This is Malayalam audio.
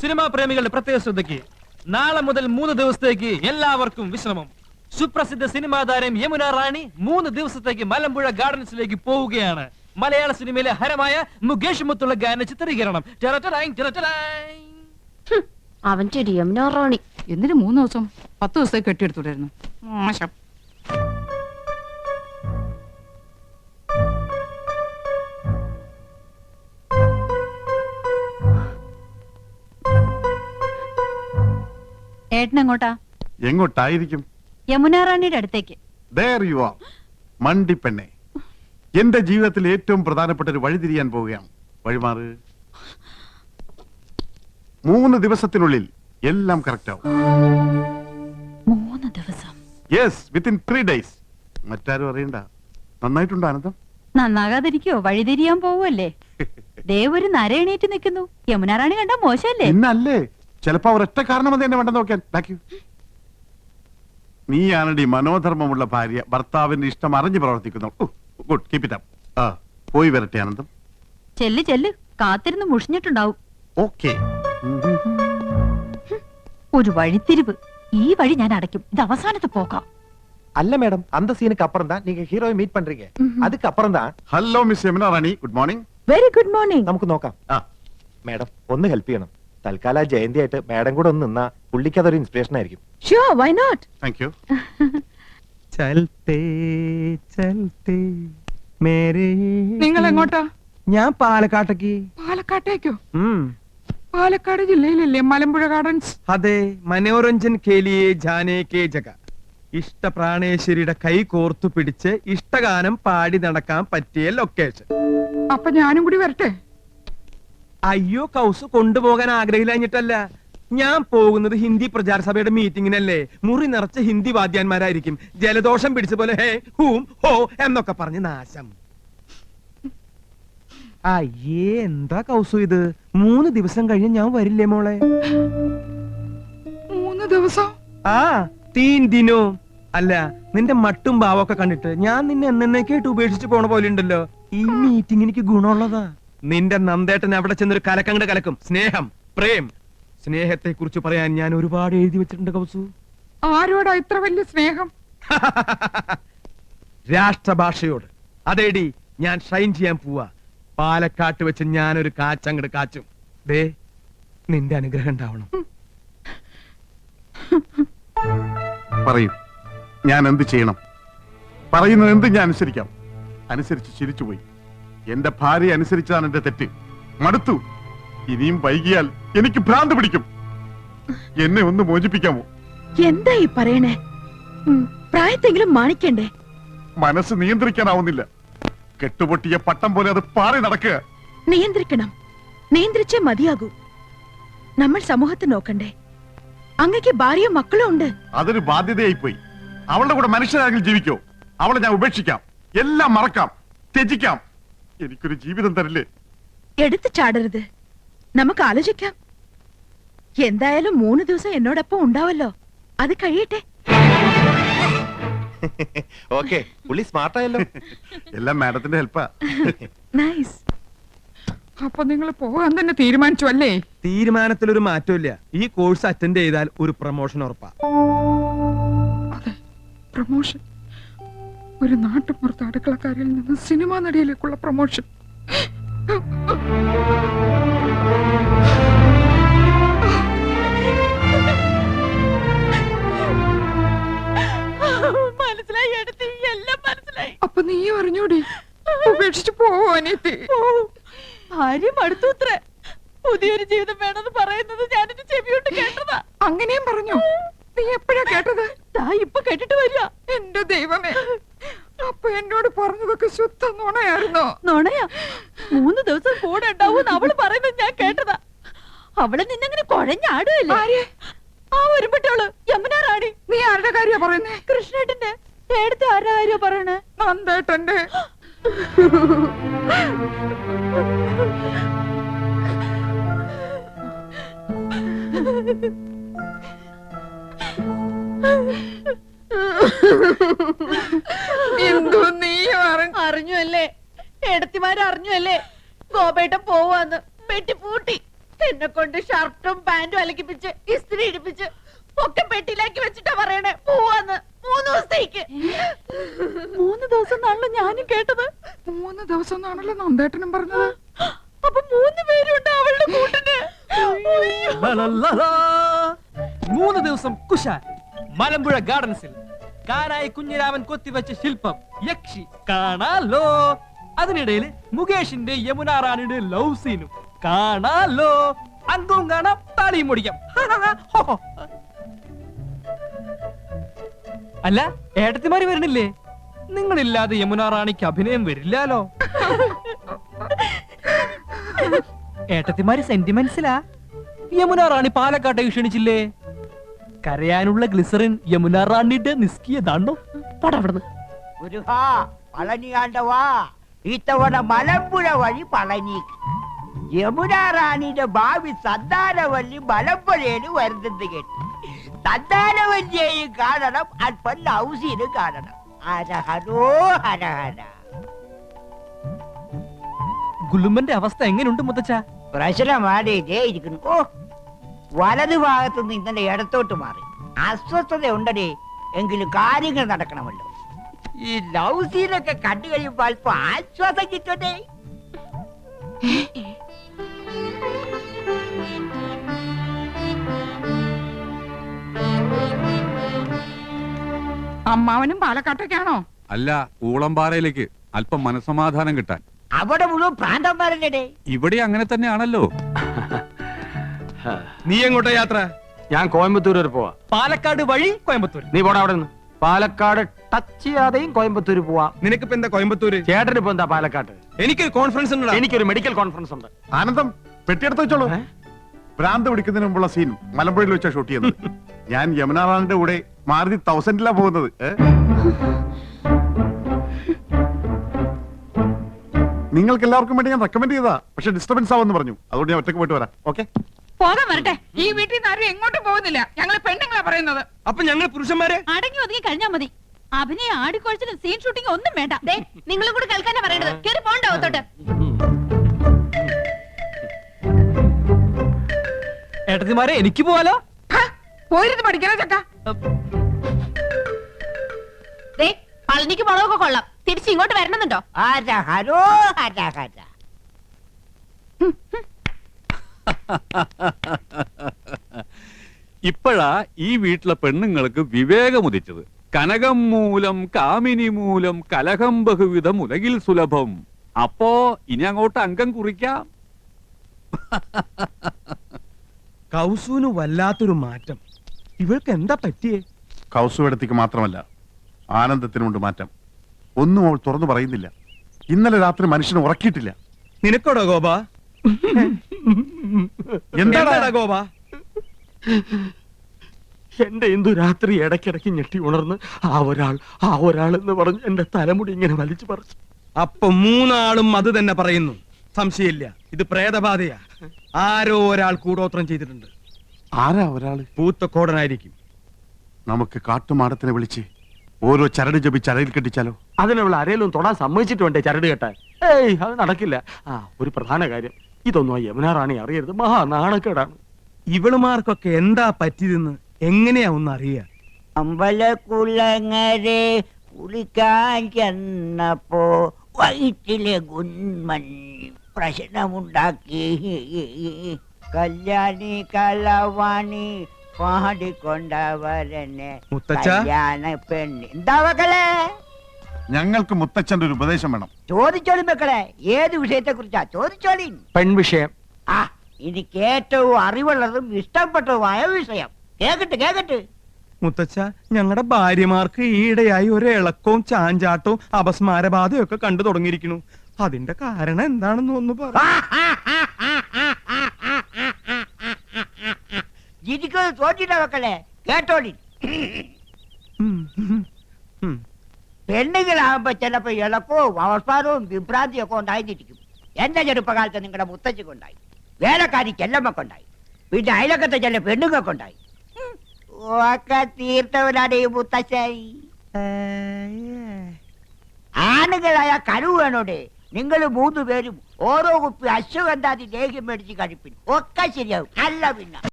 സിനിമാ പ്രേമികളുടെ പ്രത്യേക ശ്രദ്ധയ്ക്ക് നാളെ മുതൽ 3 ദിവസത്തേക്ക് എല്ലാവർക്കും വിശ്രമം. സുപ്രസിദ്ധ സിനിമാ താരം യമുന റാണി 3 ദിവസത്തേക്ക് മലമ്പുഴ ഗാർഡൻസിലേക്ക് പോവുകയാണ്. മലയാള സിനിമയിലെ ഹരമായ മുകേഷ് മുത്തുള്ള ഗാന ചിത്രീകരണം. അവന്റെ യമുന റാണി എന്തിനു 3 ദിവസം 10 ദിവസത്തേക്ക് കെട്ടിയെടുത്തുണ്ടായിരുന്നു. മോശം. ഏട്ടനെങ്ങോട്ടാ? എങ്ങോട്ടായിരിക്കും? യമുന റാണിയുടെ അടുത്തേക്ക്. There you are, മണ്ടിപ്പെണ്ണെ. എന്റെ ജീവിതത്തിൽ ഏറ്റവും പ്രധാനപ്പെട്ട ഒരു വഴി തിരിയാൻ പോവുകയാണ്. വഴിമാറ്. 3 ദിവസത്തിനുള്ളിൽ എല്ലാം കറക്റ്റ് ആവും. 3 ദിവസം? Yes, within 3 days. മറ്റാരും അറിയണ്ട. നന്നായിട്ടുണ്ടോ ആനന്ദം? നന്നാകാതിരിക്കോ? വഴിതിരിയാൻ പോവല്ലേ? ദേവൊരു നര എണീറ്റ് നിൽക്കുന്നു. യമുന റാണി കണ്ടാ മോശല്ലേ? ഇന്നല്ലേ? ചിലപ്പോ അവർ ഒറ്റ കാരണം അത് എന്നെ വേണ്ടെന്ന് നോക്കാൻ. നീയാണടി മനോധർമ്മമുള്ള ഭാര്യ, ഭർത്താവിന്റെ ഇഷ്ടം അറിഞ്ഞു പ്രവർത്തിക്കുന്നു. Good, keep it up. പോയി വരട്ടെ ആനന്ദം. ചെല്ല് ചെല്ല്, കാത്തിരുന്ന് മുഷിഞ്ഞിട്ടുണ്ടാവും. ഓക്കേ. ഒരു വഴിത്തിരിവ്. ഈ വഴി ഞാൻ അടയ്ക്കും. ഇത് അവസാനത്തെ പോക്കാം. அல்ல மேடம், அந்த சீனுக்கு அப்புறம் தான் நீங்க ஹீரோவை மீட் பண்றீங்க. அதுக்கு அப்புறம் தான். Hello miss Yamuna Rani, good morning. Very good morning. നമുക്ക് നോക്കാം. മേഡം ഒന്ന് ഹെൽപ്പ് ചെയ്യണം. തൽക്കാലം ജയന്തി ആയിട്ട് മേഡം കൂടെ ഒന്ന് നിന്നാ പുള്ളിക്ക് അതൊരു ഇൻസ്പിറേഷൻ ആയിരിക്കും. Sure, why not? Thank you. ചൽത്തേ ചൽത്തേ മേരേ. നിങ്ങൾ എങ്ങോട്ടാ? ഞാൻ പാലക്കാട്ടേക്ക്. പാലക്കാട്ടേക്കോ? പാലക്കാട് ജില്ലയിലല്ലേ മലമ്പുഴ ഗാർഡൻസ്? അതെ, മനോരഞ്ജൻ കേലിയെ ജാനേ കേ ജഗ. ഇഷ്ടപ്രാണേശ്വരിയുടെ കൈ കോർത്തു പിടിച്ച് ഇഷ്ടഗാനം പാടി നടക്കാൻ പറ്റിയ ലൊക്കേഷൻ. അപ്പൊ ഞാനും കൂടി വരട്ടെ? അയ്യോ, കൗസ് കൊണ്ടുപോകാൻ ആഗ്രഹിച്ചിട്ടല്ല. ഞാൻ പോകുന്നത് ഹിന്ദി പ്രചാര സഭയുടെ മീറ്റിങ്ങിനല്ലേ. മുറി നിറച്ച ഹിന്ദി വാദ്യാന്മാരായിരിക്കും. ജലദോഷം പിടിച്ച പോലെ ഹേ ഹൂം ഹോ എന്നൊക്കെ പറഞ്ഞ് നാശം. അയ്യേ, എന്താ കൗസു ഇത്? 3 ദിവസം കഴിഞ്ഞ് ഞാൻ വരില്ലേ മോളെ? 3 ദിവസം? ആ, 3 ദിനോ. അല്ല, നിന്റെ മട്ടും ഭാവമൊക്കെ കണ്ടിട്ട് ഞാൻ നിന്നെ എന്നേക്കായിട്ട് ഉപേക്ഷിച്ച് പോണ പോലെ ഉണ്ടല്ലോ. ഈ മീറ്റിംഗ് എനിക്ക് ഗുണമുള്ളതാ. നിന്റെ നന്ദേട്ടൻ അവിടെ ചെന്നൊരു കലക്കങ്ങട് കലക്കും. സ്നേഹം, പ്രേം. സ്നേഹത്തെ കുറിച്ച് പറയാൻ ഞാൻ ഒരുപാട് എഴുതി വെച്ചിട്ടുണ്ട് കൗസു. ആരോടാ ഇത്ര വലിയ സ്നേഹം? രാഷ്ട്രഭാഷയോട്. അതേടി, ഞാൻ ഷൈൻ ചെയ്യാൻ പോവാ. പാലക്കാട്ട് വെച്ച് ഞാനൊരു കാച്ചങ്ങട് കാച്ചും. ദേ, നിന്റെ അനുഗ്രഹം ഉണ്ടാവണം. പറയൂ, ഞാൻ എന്ത് ചെയ്യണം? പറയുന്നത് എന്ത് ഞാൻ അനുസരിക്കാം. അനുസരിച്ച് ചിരിച്ചുപോയി. എന്റെ ഭാര്യ അനുസരിച്ചതാണ് എന്റെ തെറ്റ്. മടുത്തു. ഇനിയും വൈകിയാൽ എനിക്ക് ഭ്രാന്ത് പിടിക്കും. എന്നെ ഒന്ന് മോചിപ്പിക്കാമോ? എന്താ ഈ പറയണേ? പ്രായത്തെങ്കിലും മാണിക്കണ്ടേ? മനസ്സ് നിയന്ത്രിക്കാനാവുന്നില്ല. കെട്ടുപൊട്ടിയ പട്ടം പോലെ അത് പാറി നടക്കുക. നിയന്ത്രിക്കണം. നിയന്ത്രിച്ചേ മതിയാകൂ. നമ്മൾ സമൂഹത്തെ നോക്കണ്ടേ? അങ്ങക്ക് ഭാര്യയും മക്കളും ഉണ്ട്. അതൊരു ബാധ്യതയായി പോയി. അവളുടെ കൂടെ മനുഷ്യരാണെങ്കിൽ ജീവിക്കോ? അവളെ ഞാൻ ഉപേക്ഷിക്കാം, എല്ലാം മറക്കാം, ത്യജിക്കാം. എനിക്കൊരു ജീവിതം തരില്ലേ? എടുത്തു ചാടരുത്. നമുക്ക് ആലോചിക്കാം. എന്തായാലും 3 ദിവസം എന്നോടൊപ്പം ഉണ്ടാവല്ലോ. അത് കഴിയട്ടെ. ഓക്കെ, പുള്ളി സ്മാർട്ട് ആയല്ലോ. എല്ലാം മാഡത്തിന്റെ ഹെൽപ്പാ. നൈസ്. അപ്പൊ നിങ്ങൾ പോകാൻ തന്നെ തീരുമാനിച്ചു അല്ലേ? തീരുമാനത്തിലൊരു മാറ്റമില്ല. ഈ കോഴ്സ് അറ്റൻഡ് ചെയ്താൽ ഒരു പ്രൊമോഷൻ ഉറപ്പാ. അതെ, പ്രൊമോഷൻ. ഒരു നാട്ടുപുറത്ത് അടുക്കളക്കാരിൽ നിന്ന് സിനിമാ നടിയിലേക്കുള്ള പ്രൊമോഷൻ. മനസ്സിലായി, എല്ലാം മനസ്സിലായി. അപ്പൊ നീ അറിഞ്ഞൂടി? ഉപേക്ഷിച്ചു പോവോ അനിയത്തി? ഭാര്യ മടുത്തൂത്രേ. പുതിയൊരു ജീവിതം വേണമെന്ന് പറയുന്നത് ഞാനെന്റെ ചെവിയോട്ട് കേട്ടതാ. അങ്ങനെയും പറഞ്ഞു? നീ എപ്പോഴാ കേട്ടത്? ഇപ്പൊ കേട്ടിട്ട് വരിക. എന്റെ ദൈവമേ, അപ്പൊ എന്നോട് പറഞ്ഞതൊക്കെ ശുദ്ധ നുണയായിരുന്നോ? നുണയാ? 3 ദിവസം കൂടെ ഉണ്ടാവും അവള് പറയുന്നത് ഞാൻ കേട്ടതാ. അവളെ നിന്നങ്ങനെ കുഴഞ്ഞാടുകയല്ലേ? ആ ഒരുപെട്ടോള് യമുന റാണി. നീ ആരുടെ കാര്യ പറയുന്നേ? കൃഷ്ണേട്ടന്റെ. എടുത്ത് ആരുടെ കാര്യ പറയണേ? നന്ദേട്ടന്റെ. എന്തോ നീ അറിഞ്ഞു അല്ലേ? എടത്തിമാരറിഞ്ഞു അല്ലേ? ഗോപേട്ടൻ പോവാന്ന് പെട്ടി പൂട്ടി. എന്നെ കൊണ്ട് ഷർട്ടും പാന്റും അലക്കിപ്പിച്ച് ഇസ്തിരി ഇടിപ്പിച്ച് ഒക്കെ പെട്ടിയിലാക്കി വെച്ചിട്ടാ പറയണേ പോവാന്ന് 3 ദിവസത്തേക്ക്. 3 ദിവസം എന്നാണല്ലോ ഞാനും കേട്ടത്. 3 ദിവസം എന്നാണല്ലോ നന്ദേട്ടനും പറഞ്ഞത്. അപ്പൊ 3 പേരുണ്ട് അവളുടെ കൂട്ടിന്. ലലലലാ. 3 ദിവസം കുശാൽ മലമ്പുഴ ഗാർഡൻസിൽ കാനായി കുഞ്ഞിരാമൻ കൊത്തിവെച്ച ശില്പം യക്ഷി കാണാലോ. അതിനിടയിൽ മുകേഷിന്റെ യമുന റാണിയുടെ ലവ് സീനും കാണാലോ. അങ്കവും കാണാം, താളിയും മുടിക്കാം. അല്ല, ഏട്ടത്തിമാര് വരണില്ലേ? നിങ്ങളില്ലാതെ യമുന റാണിക്ക് അഭിനയം വരില്ലാലോ. ഏട്ടത്തിമാര് സെന്റിമെന്റ്സിലാ. യമുന റാണി പാലക്കാട്ടെ ക്ഷണിച്ചില്ലേ? കരയാനുള്ള ഗ്ലിസറിൻ യമുന റാണിയുടെ നിസ്കിയതാണോ? പടവിടുന്ന് മുരുകാ, പളനിയാണ്ടവാ, ഇത്തവണ മലമ്പുഴ വഴി പളനിക്ക് യമുന റാണിയുടെ ഭാവി സന്താനവല്ലി മലമ്പുഴയിൽ വരുന്നത് കേട്ടു. സന്താനവല്ലിയെയും കാണണം, അല്പം ലൗസിനും കാണണം. ഹരഹരോ ഹരഹര. ഗുലുമന്റെ അവസ്ഥ എങ്ങനെയുണ്ട് മുത്തച്ഛ? പ്രശ്നമാടേ ഇരിക്കുന്നു. ഓ, വലതു ഭാഗത്തുനിന്ന് ഇന്നലെ ഇടത്തോട്ട് മാറി. അസ്വസ്ഥത ഉണ്ടടേ, എങ്കിലും കാര്യങ്ങൾ നടക്കണമല്ലോ. ഈ ലവ് സീനൊക്കെ കണ്ടു കഴിയുമ്പോൾ അല്പം ആശ്വാസം കിട്ടട്ടെ. അമ്മാവനും പാലക്കാട്ടേക്കാണോ? അല്ല, ഊളംപാറയിലേക്ക് അല്പം മനസമാധാനം കിട്ടാൻ. അവിടെ മുഴുവൻ പ്രാന്തന്മാരല്ലേ? ഇവിടെ അങ്ങനെ തന്നെയാണല്ലോ. നീ എങ്ങോട്ടാ യാത്ര? ഞാൻ കോയമ്പത്തൂർ വരെ പോവാ. പാലക്കാട് വഴി കോയമ്പത്തൂർ. നീ പോടാ അവിടെ നിന്ന്. പാലക്കാട് ടച്ച് ചെയ്യാതെയും കോയമ്പത്തൂർ പോവാ. നിനക്കിപ്പോ എന്താ കോയമ്പത്തൂര്? ചേട്ടന് ഇപ്പൊ എന്താ പാലക്കാട്? എനിക്കൊരു കോൺഫറൻസ് ഉണ്ട്. എനിക്കൊരു മെഡിക്കൽ കോൺഫറൻസ് ഉണ്ട്. ആനന്ദം പെട്ടിയെടുത്ത് വെച്ചോളൂ. ഭ്രാന്ത് പിടിക്കുന്നതിന് മുമ്പുള്ള സീൻ മലമ്പുഴയിൽ വെച്ചാ ഷൂട്ട് ചെയ്യുന്നത്. ഞാൻ യമുന റാണിന്റെ കൂടെ മാരുതി 1000-ലാ പോകുന്നത്. നിങ്ങൾക്ക് എല്ലാവർക്കും വേണ്ടി ഞാൻ റെക്കമെൻഡ് ചെയ്താ, പക്ഷെ ഡിസ്റ്റർബൻസ് ആവുമെന്ന് പറഞ്ഞു. അതുകൊണ്ട് ഞാൻ ഒറ്റക്ക് പോയിട്ട് വരാം. ഓക്കെ, പോകാൻ വരട്ടെ. ഈ വീട്ടിൽ നിന്ന് ആരും എങ്ങോട്ടും പോകുന്നില്ല. ഞങ്ങൾ പെണ്ണുങ്ങളാ പറയുന്നത്. അപ്പൊ ഞങ്ങൾ പുരുഷന്മാരെ അടങ്ങി ഒതുങ്ങി കഴിഞ്ഞാ മതി. അഭിനയ ആടിക്കൊഴിച്ചിലും സീൻ ഷൂട്ടിംഗ് ഒന്നും വേണ്ട. നിങ്ങളും കൂടി കേൾക്കാനാ പറയണത്. കേറി പോണ്ടാവത്തോട്ട്. ഏട്ടത്തിമാരെ, എനിക്ക് പോവാലോ? പോയിരുന്നു പഠിക്കണ ചക്ക. പളനിക്ക് മുളകൊക്കെ കൊള്ളാം. തിരിച്ച് ഇങ്ങോട്ട് വരണമെന്നുണ്ടോ? ഹരഹരോ ഹരഹര. ഇപ്പോഴാ ഈ വീട്ടിലെ പെണ്ണുങ്ങൾക്ക് വിവേകമുദിച്ചത്. കനകം മൂലം കാമിനി മൂലം കലഹം ബഹുവിധം ഉലകിൽ സുലഭം. അപ്പോ ഇനി അങ്ങോട്ട് അംഗം കുറിക്കാം. കൗസുവിന് വല്ലാത്തൊരു മാറ്റം. ഇവൾക്ക് എന്താ പറ്റിയേ? കൗസുവെടുത്തേക്ക് മാത്രമല്ല, ആനന്ദത്തിനുണ്ട് മാറ്റം. ഒന്നും അവൾ തുറന്നു പറയുന്നില്ല. ഇന്നലെ രാത്രി മനുഷ്യനെ ഉറക്കിയിട്ടില്ല. നിനക്കോടോ ഗോപ? എന്താടാ ഗോപ? എന്റെ എന്തു രാത്രി ഇടയ്ക്കിടയ്ക്ക് ഞെട്ടി ഉണർന്ന് ആ ഒരാൾ എന്ന് പറഞ്ഞ് എന്റെ തലമുടി ഇങ്ങനെ വലിച്ചു പറിച്ചു. അപ്പൊ 3 ആളും അത് തന്നെ പറയുന്നു. സംശയമില്ല, ഇത് പ്രേതബാധയാ. ആരോ ഒരാൾ കൂടോത്രം ചെയ്തിട്ടുണ്ട്. ആരാ ഒരാള്? പൂത്തക്കോടനായിരിക്കും. നമുക്ക് കാട്ടുമാടത്തിനെ വിളിച്ച് ഓരോ ചരട് ജപിച്ച് അരയിൽ കെട്ടിച്ചാലോ? അതിനുള്ള ആരെയും തൊടാൻ സമ്മതിച്ചിട്ട് വേണ്ടേ ചരട് കെട്ടാൻ? ഏയ്, അത് നടക്കില്ല. ഒരു പ്രധാന കാര്യം, ഇതൊന്നും ആ യമുന റാണി അറിയരുത്. മഹാ നാണക്കേടാണ്. ഇവളുമാർക്കൊക്കെ എന്താ പറ്റിയതെന്ന് എങ്ങനെയാ ഒന്ന് അറിയാ? അമ്പലക്കുളങ്ങരെ കുളിക്കാൻ ചെന്നപ്പോ വയറ്റിലെ ഗുന്മൻ പ്രശ്നമുണ്ടാക്കി. കല്യാണി കലവാണി പാടിക്കൊണ്ടവരനെ മുത്തച്ഛാ? കല്യാണ പെണ്ണ്. എന്താ മക്കളെ? ഞങ്ങൾക്ക് മുത്തച്ഛന്റെ ഒരു ഉപദേശം വേണം. ചോദിച്ചോളി മക്കളെ, ഏത് വിഷയത്തെ കുറിച്ചാ ചോദിച്ചോളി. പെൺവിഷയം. എനിക്ക് ഏറ്റവും അറിവുള്ളതും ഇഷ്ടപ്പെട്ടതുമായ വിഷയം. കേക്കട്ടെ. മുത്തച്ഛ, ഞങ്ങളുടെ ഭാര്യമാർക്ക് ഈയിടെയായി ഒരു ഇളക്കവും ചാഞ്ചാട്ടവും അപസ്മാരബാധയും ഒക്കെ കണ്ടു തുടങ്ങിയിരിക്കുന്നു. അതിന്റെ കാരണം എന്താണെന്ന് ഒന്ന് പറ. ജിരിക്കത് തോറ്റിട്ട മക്കളെ, കേട്ടോളി. പെണ്ണുങ്ങളാകുമ്പോ ചിലപ്പോ ഇളക്കവും അവസാനവും വിഭ്രാന്തിയും ഒക്കെ ഉണ്ടായിരിക്കും. എന്റെ ചെറുപ്പകാലത്ത് നിങ്ങളുടെ മുത്തച്ഛക്കുണ്ടായി, വേലക്കാരി ചെല്ലമ്മക്കുണ്ടായി, പിന്നെ അയലക്കത്തെ ചില പെണ്ണുങ്ങൾക്കുണ്ടായി. ഒക്കെ തീർത്തവനാണ് ഈ മുത്തശ്ശായി. ആണുങ്ങളായ കഴിവ് വേണോടെ. നിങ്ങൾ 3 പേരും ഓരോ കുപ്പി അശ്വഗന്ധാതി ലേഹ്യം മേടിച്ച് കഴിപ്പിൻ ഒക്കെ ശരിയാവും. അല്ല പിന്നെ